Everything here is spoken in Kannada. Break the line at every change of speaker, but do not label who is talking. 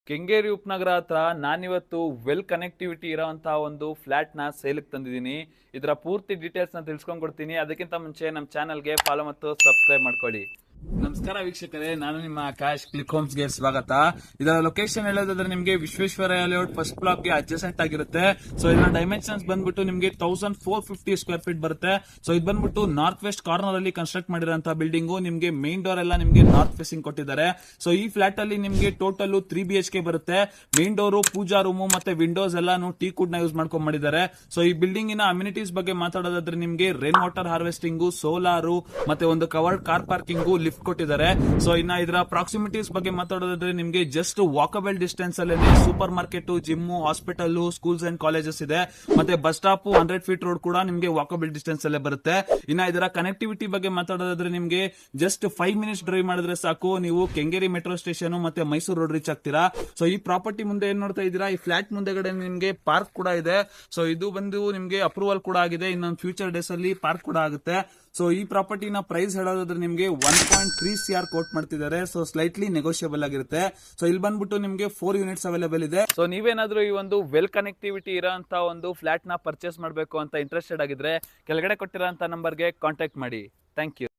ಕೆಂಗೇರಿ ಉಪನಗರ ಹತ್ರ ನಾನಿವತ್ತು ವೆಲ್ ಕನೆಕ್ಟಿವಿಟಿ ಇರೋಂತಹ ಒಂದು ಫ್ಲಾಟ್ ನ ಸೇಲ್ಗೆ ತಂದಿದ್ದೀನಿ. ಇದರ ಪೂರ್ತಿ ಡೀಟೇಲ್ಸ್ ನ ತಿಳ್ಸ್ಕೊಂಡ್ ಕೊಡ್ತೀನಿ. ಅದಕ್ಕಿಂತ ಮುಂಚೆ ನಮ್ಮ ಚಾನಲ್ಗೆ ಫಾಲೋ ಮತ್ತು ಸಬ್ಸ್ಕ್ರೈಬ್ ಮಾಡ್ಕೊಳ್ಳಿ. ನಮಸ್ಕಾರ ವೀಕ್ಷಕರೇ, ನಾನು ನಿಮ್ಮ ಆಕಾಶ್. ಕ್ಲಿಕ್ ಹೋಮ್ಸ್ ಗೆ ಸ್ವಾಗತ. ಇದರ ಲೊಕೇಶನ್ ಹೇಳೋದಾದ್ರೆ ನಿಮಗೆ ವಿಶ್ವೇಶ್ವರಯ್ಯ ಲೇಔಟ್ ಫಸ್ಟ್ ಬ್ಲಾಕ್ ಗೆ ಅಡ್ಜಸೆಂಟ್ ಆಗಿರುತ್ತೆ. ಸೊ ಇದರ ಡೈಮೆನ್ಷನ್ಸ್ ಬಂದ್ಬಿಟ್ಟು ನಿಮಗೆ 1450 ಸ್ಕ್ವೇರ್ ಫೀಟ್ ಬರುತ್ತೆ. ಸೊ ಇದು ಬಂದ್ಬಿಟ್ಟು ನಾರ್ತ್ ವೆಸ್ಟ್ ಕಾರ್ನರ್ ಅಲ್ಲಿ ಕನ್ಸ್ಟ್ರಕ್ಟ್ ಮಾಡಿರೋಂತಹ ಬಿಲ್ಡಿಂಗು. ನಿಮಗೆ ಮೇನ್ ಡೋರ್ ಎಲ್ಲ ನಿಮಗೆ ನಾರ್ತ್ ಫೇಸಿಂಗ್ ಕೊಟ್ಟಿದ್ದಾರೆ. ಸೊ ಈ ಫ್ಲಾಟ್ ಅಲ್ಲಿ ನಿಮಗೆ ಟೋಟಲ್ 3 BHK ಬರುತ್ತೆ. ಮೇನ್ ಡೋರು, ಪೂಜಾ ರೂಮು ಮತ್ತೆ ವಿಂಡೋಸ್ ಎಲ್ಲಾನು ಟೀ ಕುಡ್ ನ ಯೂಸ್ ಮಾಡ್ಕೊಂಡ್ ಮಾಡಿದ್ದಾರೆ. ಸೊ ಈ ಬಿಲ್ಡಿಂಗ್ ನ ಅಮ್ಯುನಿಟೀಸ್ ಬಗ್ಗೆ ಮಾತಾಡೋದಾದ್ರೆ ನಿಮಗೆ ರೈನ್ ವಾಟರ್ ಹಾರ್ವೆಸ್ಟಿಂಗು, ಸೋಲಾರು ಮತ್ತೆ ಒಂದು ಕವರ್ಡ್ ಕಾರ್ ಪಾರ್ಕಿಂಗು, ಲಿಫ್ಟ್ ಕೊಟ್ಟಿದ್ದಾರೆ. ಸೊ ಇನ್ನ ಇದರ ಪ್ರಾಕ್ಸಿಮಿಟೀಸ್ ಬಗ್ಗೆ ಮಾತಾಡೋದಾದ್ರೆ ನಿಮಗೆ ಜಸ್ಟ್ ವಾಕಬಲ್ ಡಿಸ್ಟೆನ್ಸ್ ಅಲ್ಲಿ super market, gym, hospital, schools and colleges ಇದೆ. ಮತ್ತೆ ಬಸ್ ಸ್ಟಾಪ್ 100 ಫೀಟ್ ರೋಡ್ ಕೂಡ ನಿಮಗೆ ವಾಕಬಲ್ ಡಿಸ್ಟೆನ್ಸ್ ಅಲ್ಲೇ ಬರುತ್ತೆ. ಇನ್ನ ಇದರ ಕನೆಕ್ಟಿವಿಟಿ ಬಗ್ಗೆ ಮಾತಾಡೋದಾದ್ರೆ ನಿಮಗೆ ಜಸ್ಟ್ 5 ಮಿನಿಟ್ಸ್ ಡ್ರೈವ್ ಮಾಡಿದ್ರೆ ಸಾಕು, ನೀವು ಕೆಂಗೇರಿ ಮೆಟ್ರೋ ಸ್ಟೇಷನ್ ಮತ್ತೆ ಮೈಸೂರು ರೋಡ್ ರೀಚ್ ಆಗ್ತೀರಾ. ಸೊ ಈ ಪ್ರಾಪರ್ಟಿ ಮುಂದೆ ಏನ್ ನೋಡ್ತಾ ಇದ್ದೀರಾ, ಈ ಫ್ಲಾಟ್ ಮುಂದೆಗಡೆ ನಿಮಗೆ ಪಾರ್ಕ್ ಕೂಡ ಇದೆ. ಸೊ ಇದು ಬಂದು ನಿಮಗೆ ಅಪ್ರೂವಲ್ ಕೂಡ ಆಗಿದೆ. ಇನ್ನೊಂದು ಫ್ಯೂಚರ್ ಡೇಸ್ ಅಲ್ಲಿ ಪಾರ್ಕ್ ಕೂಡ ಆಗುತ್ತೆ. ಸೊ ಈ ಪ್ರಾಪರ್ಟಿನ ಪ್ರೈಸ್ ಹೇಳೋದಾದ್ರೆ ನಿಮಗೆ 1.3 CR ಕೋಟ್ ಮಾಡ್ತಿದ್ದಾರೆ. ಸೊ ಸ್ಲೈಟ್ಲಿ ನೆಗೋಷಿಯಬಲ್ ಆಗಿರುತ್ತೆ. ಸೊ ಇಲ್ಲಿ ಬಂದ್ಬಿಟ್ಟು ನಿಮಗೆ 4 ಯೂನಿಟ್ಸ್ ಅವೈಲೇಬಲ್ ಇದೆ. ಸೊ ನೀವೇನಾದ್ರೂ ಈ ಒಂದು ವೆಲ್ ಕನೆಕ್ಟಿವಿಟಿ ಇರೋಂತ ಒಂದು ಫ್ಲಾಟ್ ನ ಪರ್ಚೇಸ್ ಮಾಡಬೇಕು ಅಂತ ಇಂಟ್ರೆಸ್ಟೆಡ್ ಆಗಿದ್ರೆ ಕೆಳಗಡೆ ಕೊಟ್ಟಿರೋಂತ ನಂಬರ್ಗೆ ಕಾಂಟ್ಯಾಕ್ಟ್ ಮಾಡಿ. Thank you.